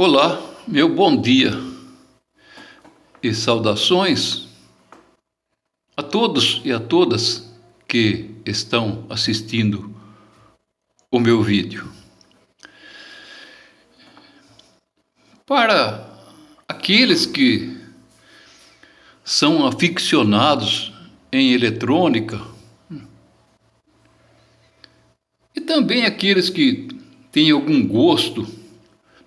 Olá, meu bom dia e saudações a todos e a todas que estão assistindo o meu vídeo. Para aqueles que são aficionados em eletrônica e também aqueles que têm algum gosto,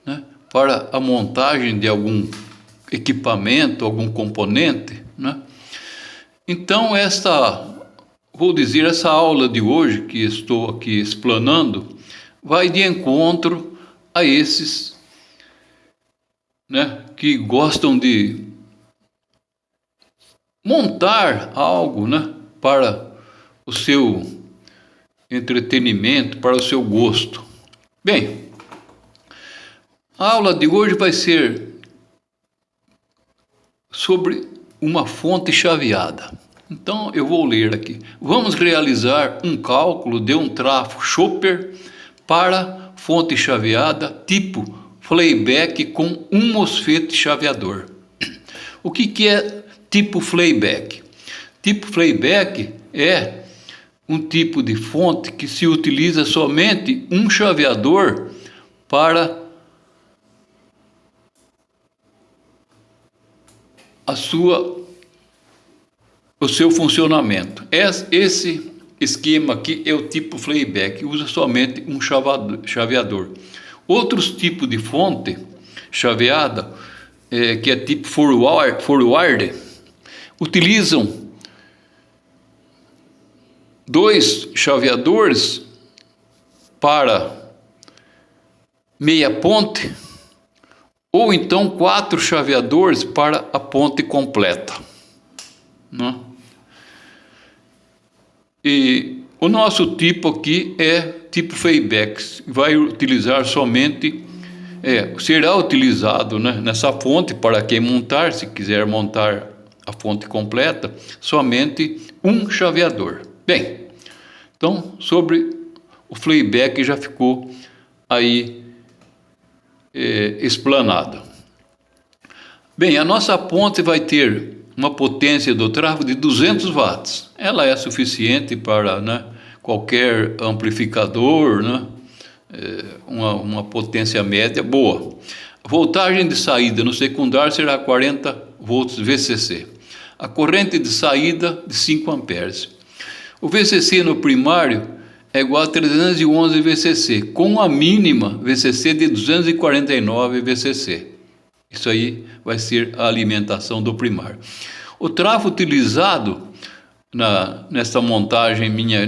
né, para a montagem de algum equipamento, algum componente, né? Então essa aula de hoje que estou aqui explanando vai de encontro a esses, né, que gostam de montar algo, né, para o seu entretenimento, para o seu gosto. Bem, a aula de hoje vai ser sobre uma fonte chaveada. Então eu vou ler aqui. Vamos realizar um cálculo de um trafo Chopper para fonte chaveada tipo Flyback com um MOSFET chaveador. O que é tipo Flyback? Tipo Flyback é um tipo de fonte que se utiliza somente um chaveador para o seu funcionamento. Esse esquema aqui é o tipo Flyback, usa somente um chaveador. Outros tipos de fonte chaveada, que é tipo forward, utilizam dois chaveadores para meia ponte, ou então 4 chaveadores para a ponte completa, né? E o nosso tipo aqui é tipo Flyback, vai utilizar somente, será utilizado, né, nessa fonte para quem montar, se quiser montar a fonte completa, somente um chaveador. Bem, então sobre o Flyback já ficou aí explanado. Bem, a nossa ponte vai ter uma potência do trafo de 200 watts. Ela é suficiente para, né, qualquer amplificador, né, uma potência média boa. A voltagem de saída no secundário será 40 volts VCC. A corrente de saída de 5 amperes. O VCC no primário é igual a 311 VCC, com a mínima VCC de 249 VCC. Isso aí vai ser a alimentação do primário. O trafo utilizado nessa montagem minha,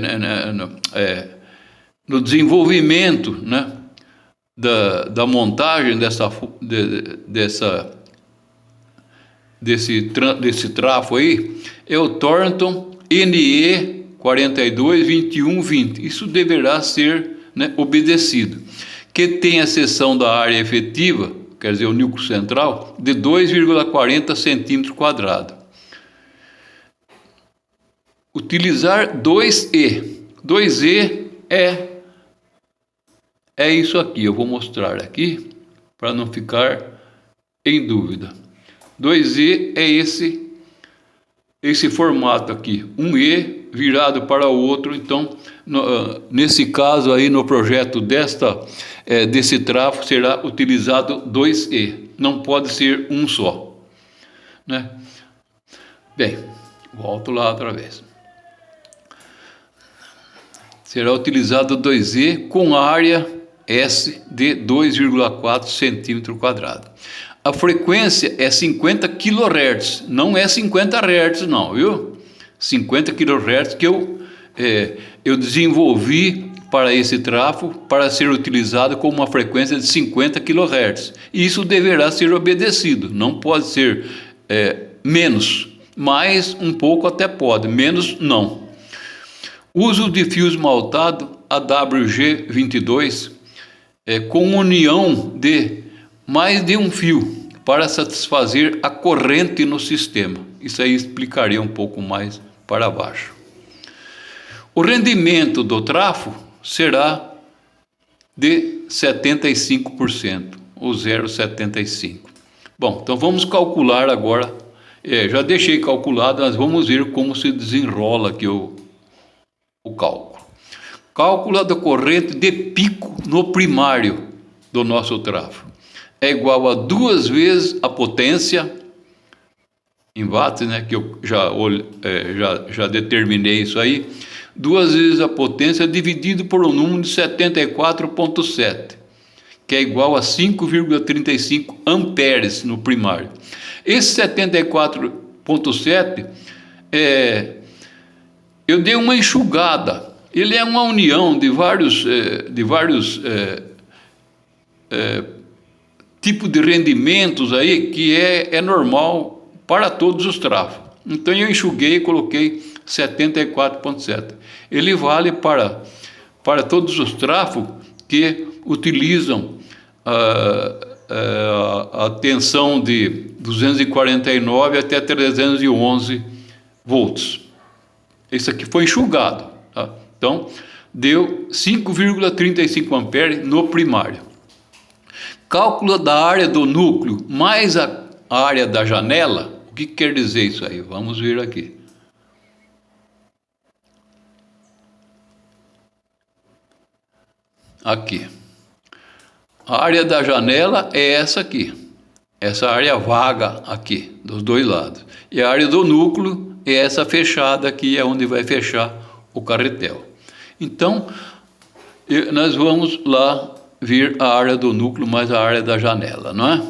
no desenvolvimento, né, da montagem desse trafo aí, é o Thornton NE 422120. Isso deverá ser, né, obedecido, que tem a seção da área efetiva, quer dizer, o núcleo central, de 2,40 centímetros quadrados. Utilizar 2E. 2E é isso aqui. Eu vou mostrar aqui para não ficar em dúvida. 2E é esse formato aqui, um E virado para o outro. Então, nesse caso aí, no projeto desse trafo, será utilizado 2E, não pode ser um só, né? Bem, volto lá outra vez. Será utilizado 2E com área S de 2,4 centímetros quadrados. A frequência é 50 kHz, não é 50 Hz não, viu? 50 kHz que eu desenvolvi para esse trafo para ser utilizado com uma frequência de 50 kHz. Isso deverá ser obedecido, não pode ser menos, mais um pouco até pode, menos não. Uso de fio esmaltado AWG22 com união de mais de um fio para satisfazer a corrente no sistema. Isso aí explicaria um pouco mais para baixo. O rendimento do trafo será de 75%. o 0,75. Bom, então vamos calcular agora. Já deixei calculado, mas vamos ver como se desenrola aqui o cálculo. Cálculo da corrente de pico no primário do nosso trafo é igual a 2 vezes a potência em watts, né, que eu já determinei isso aí, 2 vezes a potência dividido por um número de 74,7, que é igual a 5,35 amperes no primário. Esse 74,7 eu dei uma enxugada. Ele é uma união de vários tipos de rendimentos aí que é normal para todos os trafos. Então eu enxuguei e coloquei 74,7. Ele vale para todos os trafos que utilizam a tensão de 249 até 311 volts. Esse aqui foi enxugado, tá? Então, deu 5,35 amperes no primário. Cálculo da área do núcleo mais a área da janela. O que quer dizer isso aí? Vamos ver aqui. Aqui. A área da janela é essa aqui. Essa área vaga aqui, dos dois lados. E a área do núcleo é essa fechada aqui, é onde vai fechar o carretel. Então, nós vamos lá ver a área do núcleo mais a área da janela, não é?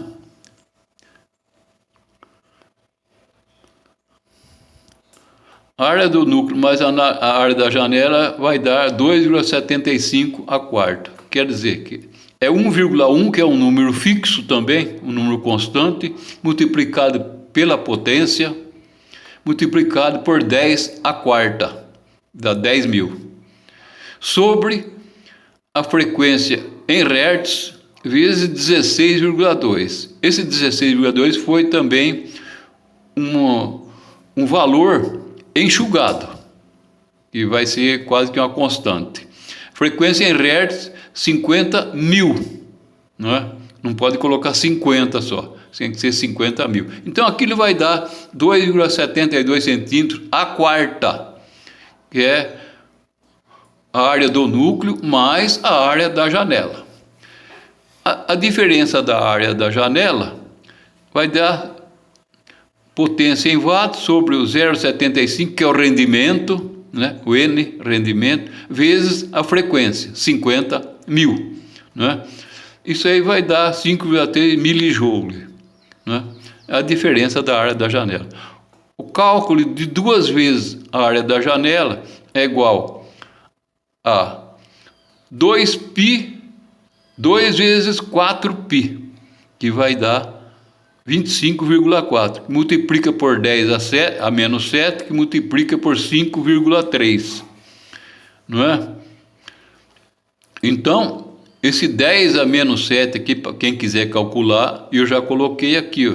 A área do núcleo mais a área da janela vai dar 2,75 a quarta. Quer dizer que é 1,1, que é um número fixo também, um número constante, multiplicado pela potência, multiplicado por 10 a quarta, dá 10.000. Sobre a frequência em hertz vezes 16,2. Esse 16,2 foi também um valor enxugado, que vai ser quase que uma constante. Frequência em hertz, 50.000, não é? Não pode colocar 50 só, tem que ser 50.000. Então aquilo vai dar 2,72 centímetros a quarta, que é a área do núcleo mais a área da janela. A diferença da área da janela vai dar potência em watts sobre o 0,75, que é o rendimento, né? O N, rendimento, vezes a frequência, 50.000. Né? Isso aí vai dar 5,3 milijoule. Né? A diferença da área da janela. O cálculo de 2 vezes a área da janela é igual a 2π, 2 vezes 4π, que vai dar 25,4, multiplica por 10 a menos 7, que multiplica por 5,3, não é? Então, esse 10 a menos 7 aqui, para quem quiser calcular, eu já coloquei aqui, ó.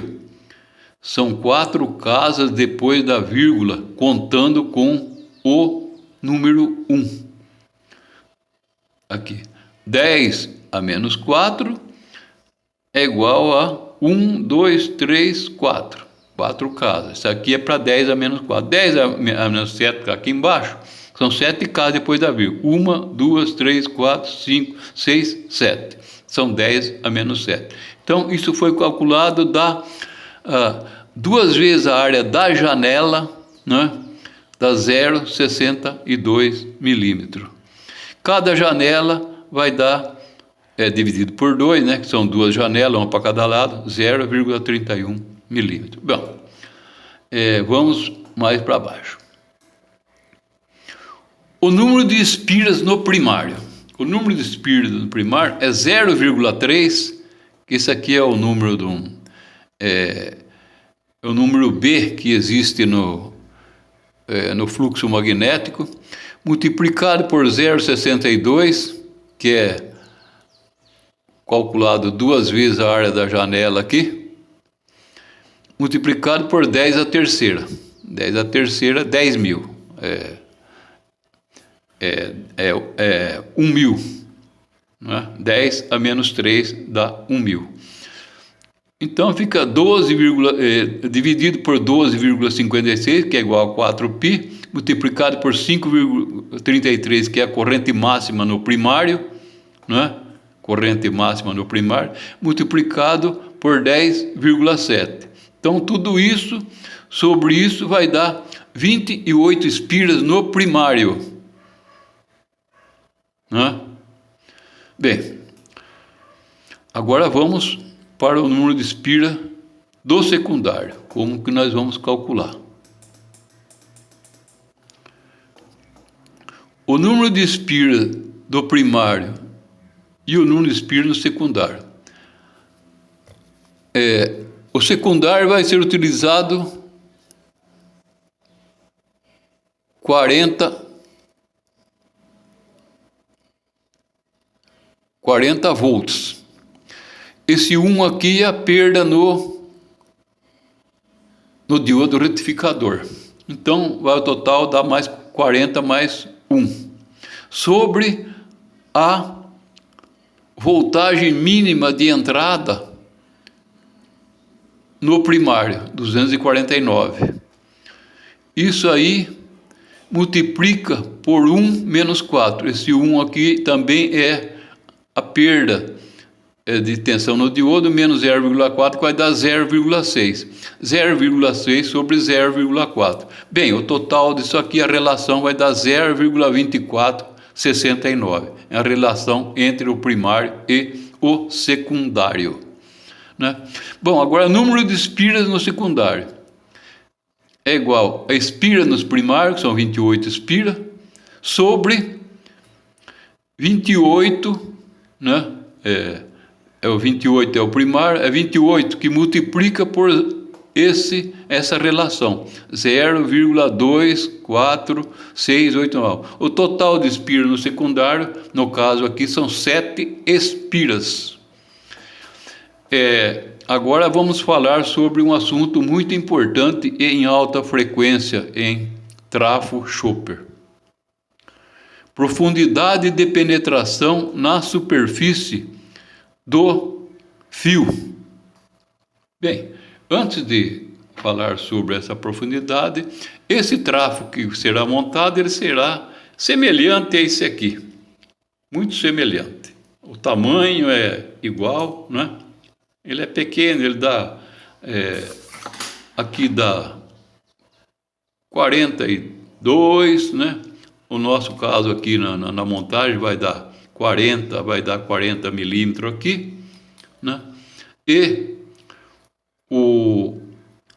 São 4 casas depois da vírgula, contando com o número 1. Aqui, 10 a menos 4 é igual a 1, 2, 3, 4. 4 casas. Isso aqui é para 10 a menos 4. 10 a menos 7 aqui embaixo. São 7 casas depois da vírgula. 1, 2, 3, 4, 5, 6, 7. São 10 a menos 7. Então, isso foi calculado, dá 2 vezes a área da janela, né? Dá 0,62 milímetros. Cada janela vai dar, dividido por 2, né, que são 2 janelas, uma para cada lado, 0,31 milímetros. Bom, vamos mais para baixo. O número de espiras no primário. O número de espiras no primário é 0,3, que esse aqui é o número o número B que existe no fluxo magnético, multiplicado por 0,62, que é calculado 2 vezes a área da janela aqui, multiplicado por 10 a terceira. 10 a terceira, 10.000. 1.000. né? 10 a menos 3 dá 1.000. Então fica 12, dividido por 12,56, que é igual a 4π, multiplicado por 5,33, que é a corrente máxima no primário, né? Corrente máxima no primário, multiplicado por 10,7. Então tudo isso, sobre isso, vai dar 28 espiras no primário, né? Bem, agora vamos para o número de espira do secundário. Como que nós vamos calcular? O número de espira do primário e o número de espira no secundário. O secundário vai ser utilizado 40 volts. Esse 1 aqui é a perda no diodo retificador. Então, vai ao total dar mais 40 mais 1. Sobre a voltagem mínima de entrada no primário, 249. Isso aí multiplica por 1 menos 4. Esse 1 aqui também é a perda de tensão no diodo, menos 0,4, que vai dar 0,6. 0,6 sobre 0,4. Bem, o total disso aqui, a relação vai dar 0,2469. É a relação entre o primário e o secundário, né? Bom, agora o número de espiras no secundário é igual a espira nos primários, que são 28 espiras, sobre 28, né? O 28 é o primário, é 28 que multiplica por essa relação, 0,24689. O total de espiras no secundário, no caso aqui, são 7 espiras. Agora vamos falar sobre um assunto muito importante e em alta frequência em trafo Chopper. Profundidade de penetração na superfície do fio. Bem, antes de falar sobre essa profundidade, esse trafo que será montado, ele será semelhante a esse aqui, muito semelhante. O tamanho é igual, né? Ele é pequeno, ele dá, aqui dá 42, né? O nosso caso aqui na montagem vai dar 40 milímetros aqui, né? E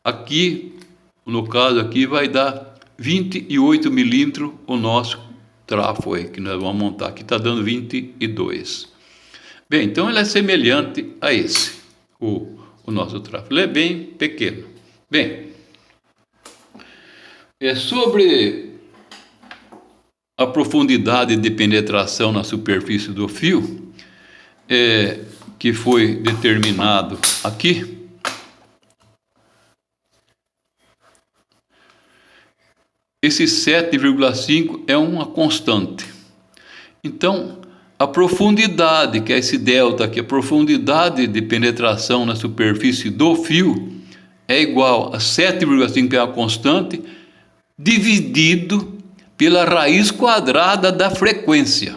aqui, no caso aqui, vai dar 28 milímetros o nosso trafo aí, que nós vamos montar. Aqui está dando 22. Bem, então ele é semelhante a esse, o nosso trafo. Ele é bem pequeno. Bem, sobre a profundidade de penetração na superfície do fio, que foi determinado aqui, esse 7,5 é uma constante. Então, a profundidade, que é esse delta aqui, a profundidade de penetração na superfície do fio é igual a 7,5, que é a constante, dividido pela raiz quadrada da frequência.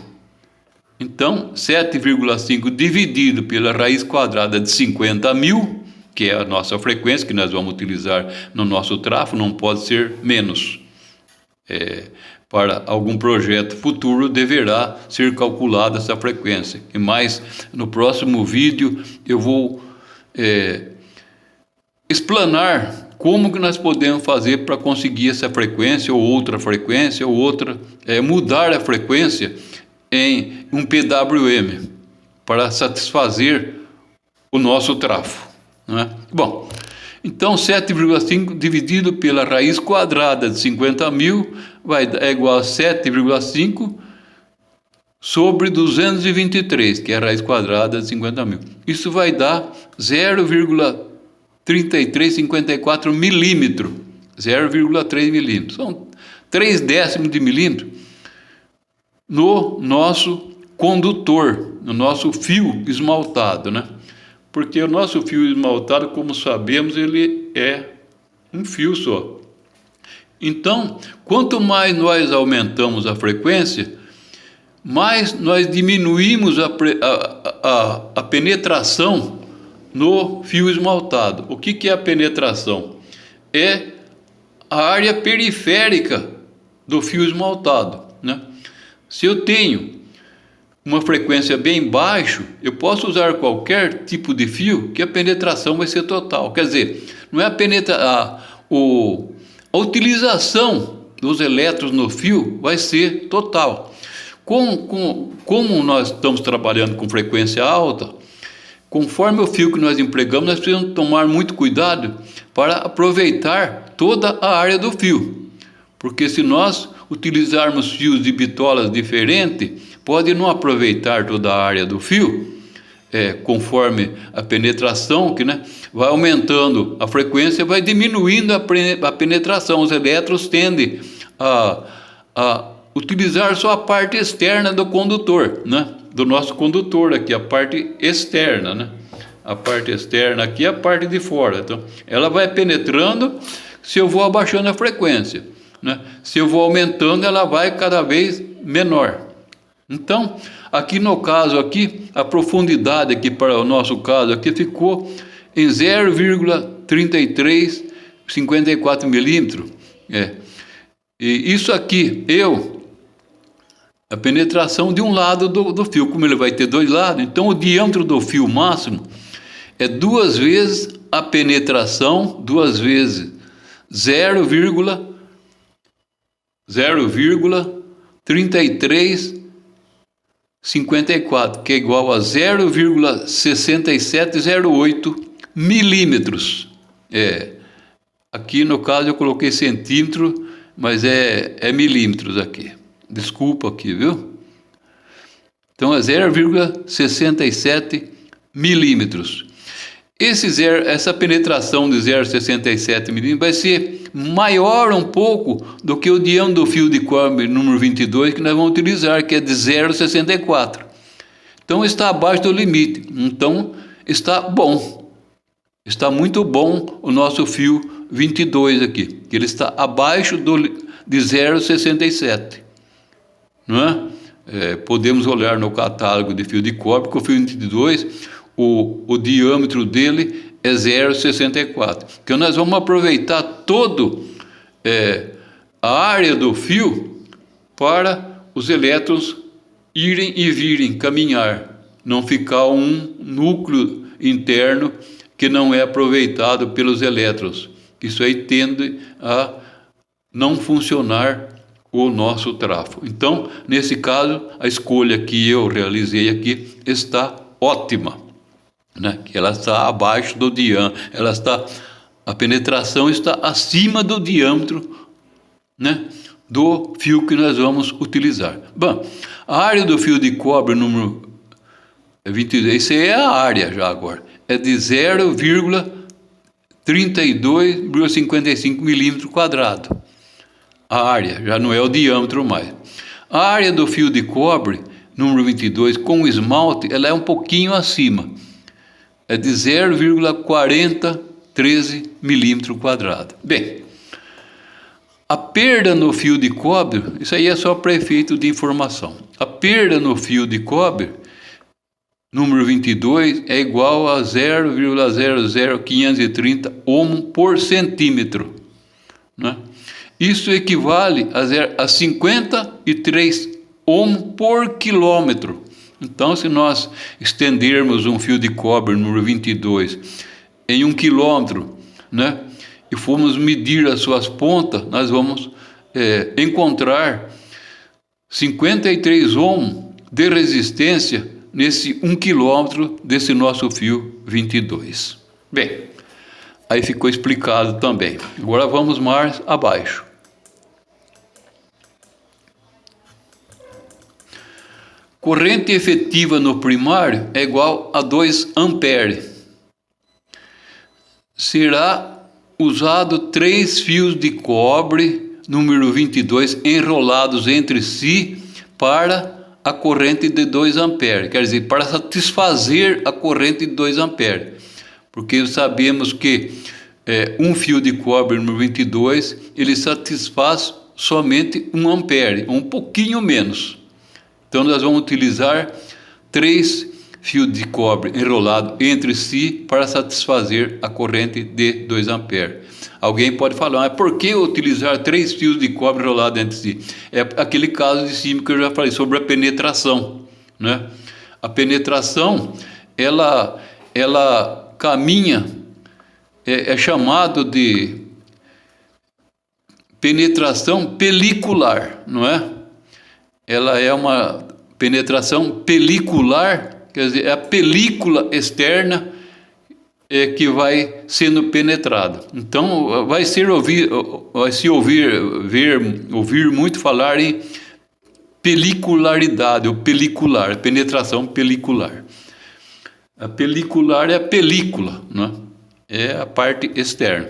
Então, 7,5 dividido pela raiz quadrada de 50.000, que é a nossa frequência, que nós vamos utilizar no nosso trafo, não pode ser menos. Para algum projeto futuro deverá ser calculada essa frequência. E mais, no próximo vídeo eu vou explanar como que nós podemos fazer para conseguir essa frequência ou outra, mudar a frequência em um PWM para satisfazer o nosso trafo, né? Bom, então 7,5 dividido pela raiz quadrada de 50.000 é igual a 7,5 sobre 223, que é a raiz quadrada de 50.000. Isso vai dar 0,3354 milímetro, 0,3 milímetros. São 3 décimos de milímetro no nosso condutor, no nosso fio esmaltado, né? Porque o nosso fio esmaltado, como sabemos, ele é um fio só. Então, quanto mais nós aumentamos a frequência, mais nós diminuímos a penetração no fio esmaltado. O que é a penetração? É a área periférica do fio esmaltado, né? Se eu tenho uma frequência bem baixa, eu posso usar qualquer tipo de fio que a penetração vai ser total. Quer dizer, não é a utilização dos elétrons no fio vai ser total. Como nós estamos trabalhando com frequência alta, conforme o fio que nós empregamos, nós precisamos tomar muito cuidado para aproveitar toda a área do fio. Porque se nós utilizarmos fios de bitolas diferentes, pode não aproveitar toda a área do fio, conforme a penetração, que, né, vai aumentando a frequência, vai diminuindo a penetração. Os elétrons tendem a utilizar só a parte externa do condutor, né, do nosso condutor aqui, a parte externa, né? A parte externa aqui é a parte de fora. Então, ela vai penetrando se eu vou abaixando a frequência, né? Se eu vou aumentando, ela vai cada vez menor. Então, aqui no caso aqui, a profundidade aqui para o nosso caso aqui ficou em 0,3354 milímetros. E isso aqui, a penetração de um lado do fio, como ele vai ter dois lados, então o diâmetro do fio máximo é 2 vezes a penetração, 2 vezes 0,3354, que é igual a 0,6708 milímetros. Aqui no caso eu coloquei centímetro, mas é milímetros aqui. Desculpa aqui, viu? Então é 0,67 milímetros. Essa penetração de 0,67 milímetros vai ser maior um pouco do que o diâmetro do fio de cobre número 22 que nós vamos utilizar, que é de 0,64. Então está abaixo do limite. Então está bom. Está muito bom o nosso fio 22 aqui, que ele está abaixo de 0,67. Não é? Podemos olhar no catálogo de fio de cobre, que o fio 22, o diâmetro dele é 0,64. Então nós vamos aproveitar todo a área do fio para os elétrons irem e virem, caminhar, não ficar um núcleo interno que não é aproveitado pelos elétrons. Isso aí tende a não funcionar o nosso trafo. Então, nesse caso, a escolha que eu realizei aqui está ótima, né? Que ela está abaixo do diâmetro, a penetração está acima do diâmetro, né, do fio que nós vamos utilizar. Bom, a área do fio de cobre número 22, isso aí é a área já agora, é de 0,32,55 milímetros quadrados. A área, já não é o diâmetro mais. A área do fio de cobre, número 22, com esmalte, ela é um pouquinho acima. É de 0,4013 milímetros quadrados. Bem, a perda no fio de cobre, isso aí é só para efeito de informação. A perda no fio de cobre, número 22, é igual a 0,00530 ohm por centímetro, né? Isso equivale a 53 ohm por quilômetro. Então, se nós estendermos um fio de cobre número 22 em 1 quilômetro, né, e formos medir as suas pontas, nós vamos encontrar 53 ohm de resistência nesse 1 quilômetro desse nosso fio 22. Bem, aí ficou explicado também. Agora vamos mais abaixo. Corrente efetiva no primário é igual a 2 amperes. Será usado 3 fios de cobre número 22 enrolados entre si para a corrente de 2 amperes, quer dizer, para satisfazer a corrente de 2 amperes, porque sabemos que um fio de cobre número 22, ele satisfaz somente 1 ampere, um pouquinho menos. Então nós vamos utilizar 3 fios de cobre enrolados entre si para satisfazer a corrente de 2 amperes. Alguém pode falar, mas por que utilizar 3 fios de cobre enrolados entre si? É aquele caso de cima que eu já falei sobre a penetração, né? A penetração, ela caminha, é chamado de penetração pelicular, não é? Ela é uma penetração pelicular, quer dizer, é a película externa que vai sendo penetrada. Então, vai se ouvir muito falar em pelicularidade, ou pelicular, penetração pelicular. A pelicular é a película, né? É a parte externa.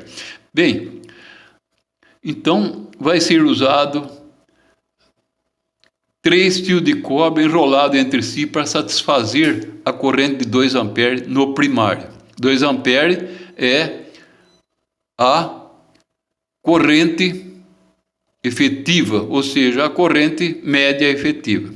Bem, então vai ser usado 3 fios de cobre enrolados entre si para satisfazer a corrente de 2 amperes no primário. 2 amperes é a corrente efetiva, ou seja, a corrente média efetiva.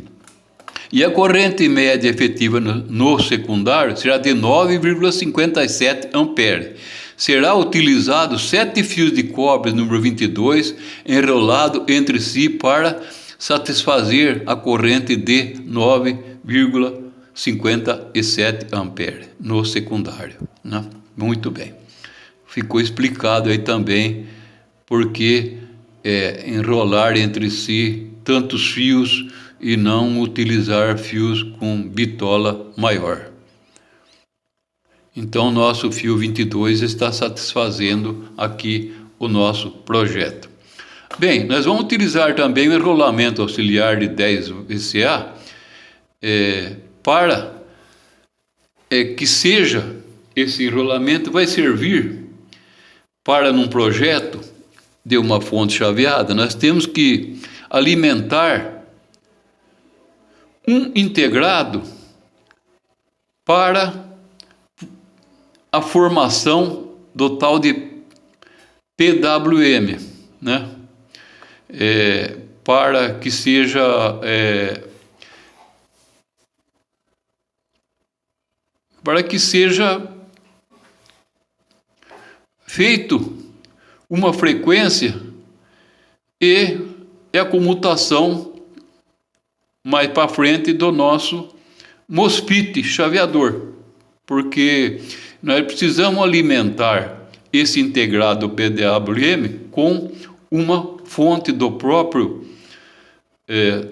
E a corrente média efetiva no secundário será de 9,57 amperes. Será utilizado 7 fios de cobre número 22 enrolados entre si para satisfazer a corrente de 9,57 amperes no secundário, né? Muito bem. Ficou explicado aí também porque enrolar entre si tantos fios e não utilizar fios com bitola maior. Então, nosso fio 22 está satisfazendo aqui o nosso projeto. Bem, nós vamos utilizar também o enrolamento auxiliar de 10 VCA para que seja, esse enrolamento vai servir para, num projeto de uma fonte chaveada, nós temos que alimentar um integrado para a formação do tal de PWM, né? Para que seja feito uma frequência e a comutação mais para frente do nosso MOSFET chaveador, porque nós precisamos alimentar esse integrado PWM com uma fonte do próprio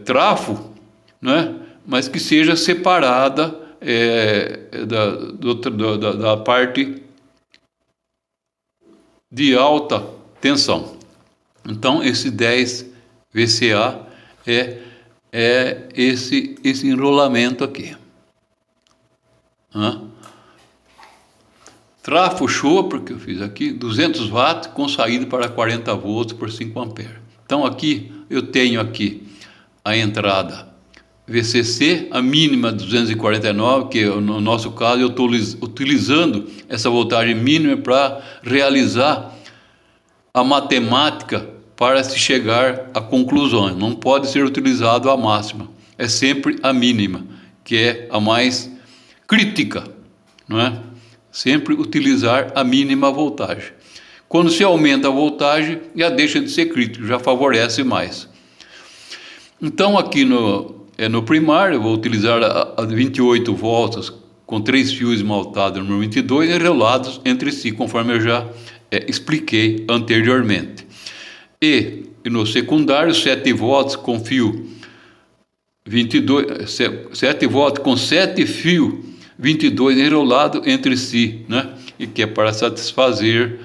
trafo, né? Mas que seja separada da parte de alta tensão. Então, esse 10 VCA é esse enrolamento aqui. Trafo Chopper, que eu fiz aqui, 200 watts com saída para 40 volts por 5 amperes. Então aqui eu tenho aqui a entrada VCC, a mínima 249, que no nosso caso eu estou utilizando essa voltagem mínima para realizar a matemática para se chegar a conclusões. Não pode ser utilizado a máxima, é sempre a mínima, que é a mais crítica, não é? Sempre utilizar a mínima voltagem. Quando se aumenta a voltagem, já deixa de ser crítico, já favorece mais. Então aqui no primário, eu vou utilizar a 28 volts com 3 fios esmaltados número 22 enrolados entre si, conforme eu já expliquei anteriormente. E no secundário, 7 volts com fio 22, 7 volts com 7 fios 22 enrolado entre si, né? E que é para satisfazer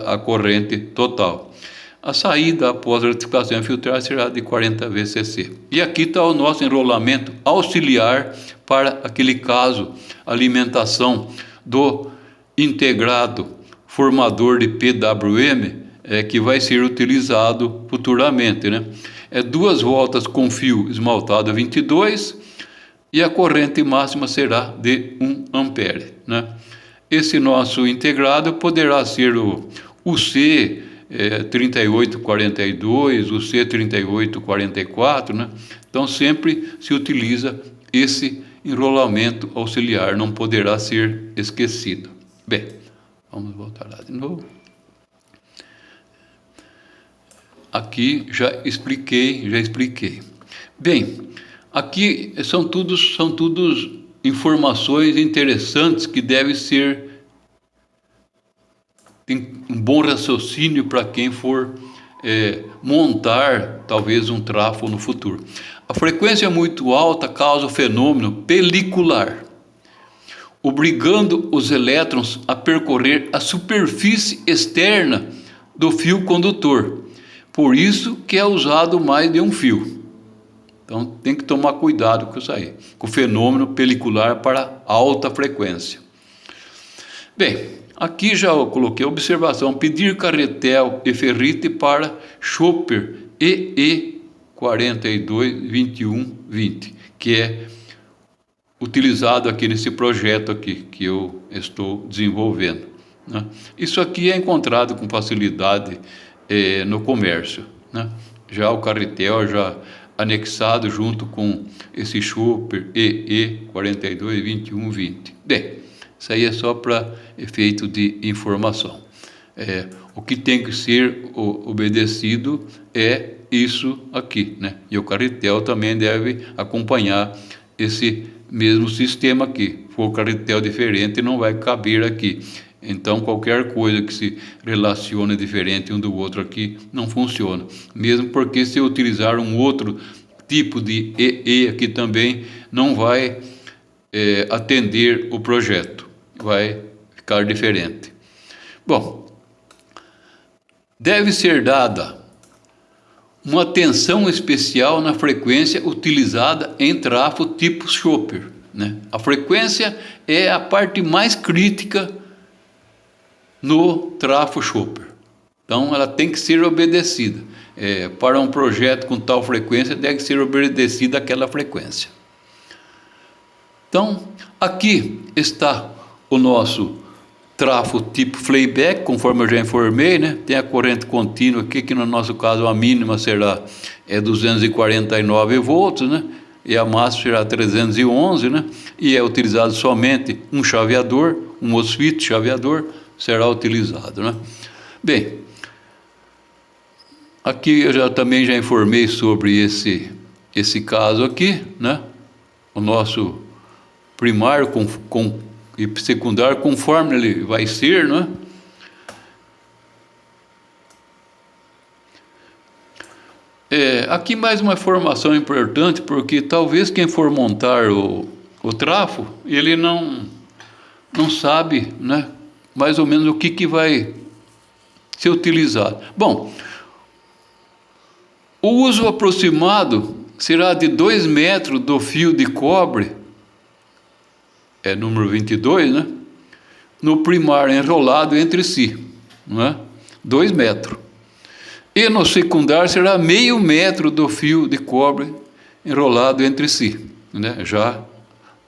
a corrente total. A saída após a retificação e filtragem será de 40 VCC. E aqui está o nosso enrolamento auxiliar para aquele caso, alimentação do integrado formador de PWM, que vai ser utilizado futuramente, né? é 2 voltas com fio esmaltado a 22 e a corrente máxima será de 1 ampere, né? Esse nosso integrado poderá ser o C 3842, o C 3844, né? Então sempre se utiliza esse enrolamento auxiliar, não poderá ser esquecido. Bem, vamos voltar lá de novo. Aqui já expliquei. Bem, aqui são todos informações interessantes que devem ser, tem um bom raciocínio para quem for montar talvez um trafo no futuro. A frequência muito alta causa o fenômeno pelicular, obrigando os elétrons a percorrer a superfície externa do fio condutor. Por isso que é usado mais de um fio. Então tem que tomar cuidado com isso aí, com o fenômeno pelicular para alta frequência. Bem, aqui já eu coloquei a observação: pedir carretel e ferrite para Chopper EE 422120, que é utilizado aqui nesse projeto aqui que eu estou desenvolvendo, né? Isso aqui é encontrado com facilidade no comércio, né? Já o carretel já anexado junto com esse Chopper EE 422120. Bem, isso aí é só para efeito de informação. O que tem que ser obedecido é isso aqui, né? E o carretel também deve acompanhar esse mesmo sistema aqui. Se for carretel diferente, não vai caber aqui. Então, qualquer coisa que se relacione diferente um do outro aqui não funciona. Mesmo porque se eu utilizar um outro tipo de EE aqui também, não vai atender o projeto. Vai ficar diferente. Bom, deve ser dada uma atenção especial na frequência utilizada em trafo tipo Chopper, né? A frequência é a parte mais crítica no trafo Chopper. Então ela tem que ser obedecida. Para um projeto com tal frequência, deve ser obedecida aquela frequência. Então, aqui está o nosso trafo tipo playback, conforme eu já informei, né? Tem a corrente contínua aqui, que no nosso caso a mínima será 249 volts, né? E a máxima será 311, né? E é utilizado somente um chaveador, um MOSFET chaveador será utilizado, né? Bem, aqui eu também já informei sobre esse caso aqui, né? O nosso primário e secundário, conforme ele vai ser, né? Aqui mais uma informação importante, porque talvez quem for montar o trafo, ele não sabe, né, mais ou menos o que vai ser utilizado. Bom, o uso aproximado será de 2 metros do fio de cobre, número 22, né? No primário enrolado entre si, não é? 2 metros. E no secundário será meio metro do fio de cobre enrolado entre si, né? Já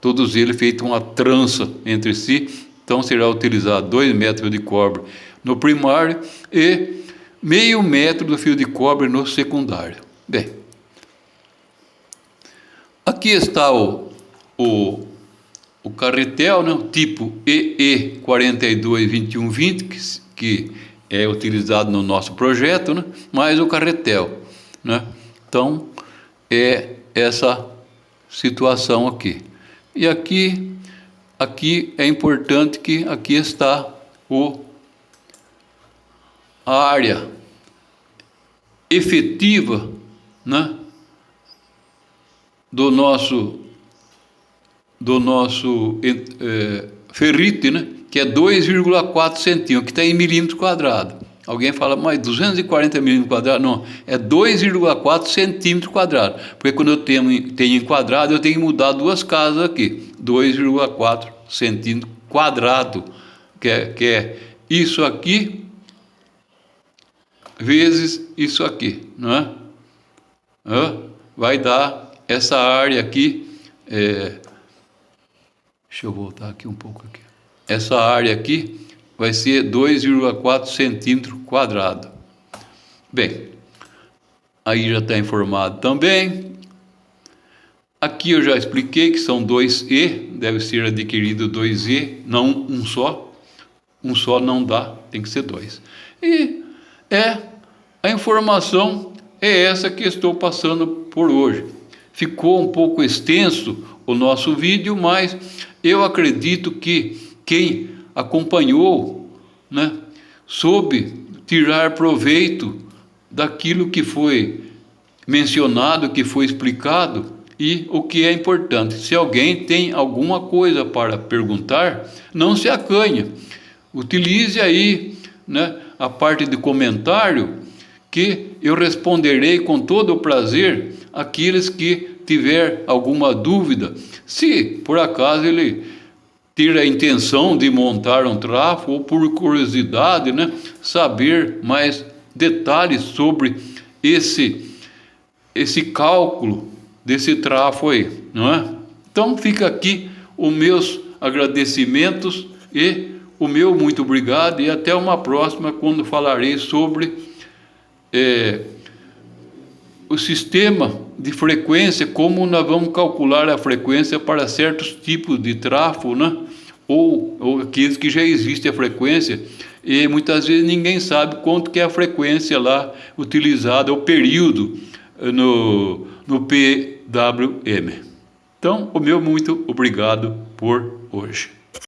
todos eles feitos uma trança entre si. Então será utilizado 2 metros de cobre no primário e meio metro do fio de cobre no secundário. Bem, aqui está o carretel, né, tipo EE 422120, que é utilizado no nosso projeto, né, mais o carretel, né? Então, é essa situação aqui. E aqui é importante que aqui está a área efetiva, né, do nosso ferrite, né, que é 2,4 centímetros, que está em milímetros quadrados. Alguém fala, mas 240 milímetros quadrados? Não, é 2,4 centímetros quadrados, porque quando eu tenho em quadrado, eu tenho que mudar 2 casas aqui, 2,4 centímetros quadrados, que é isso aqui vezes isso aqui, não é? vai dar essa área aqui, deixa eu voltar aqui um pouco aqui. Essa área aqui vai ser 2,4 centímetros quadrados. Bem, aí já está informado também. Aqui eu já expliquei que são 2E, deve ser adquirido 2E, não um só. Um só não dá, tem que ser 2. E a informação é essa que estou passando por hoje. Ficou um pouco extenso o nosso vídeo, mas eu acredito que quem acompanhou, né, soube tirar proveito daquilo que foi mencionado, que foi explicado e o que é importante. Se alguém tem alguma coisa para perguntar, não se acanhe. Utilize aí, né, a parte de comentário, que eu responderei com todo o prazer aqueles que tiver alguma dúvida. Se por acaso ele ter a intenção de montar um trafo ou por curiosidade, né, saber mais detalhes sobre esse cálculo desse trafo aí, não é? Então fica aqui os meus agradecimentos e o meu muito obrigado, e até uma próxima, quando falarei sobre o sistema de frequência, como nós vamos calcular a frequência para certos tipos de trafo, né? Ou aqueles que já existe a frequência, e muitas vezes ninguém sabe quanto que é a frequência lá utilizada, o período no PWM. Então, o meu muito obrigado por hoje.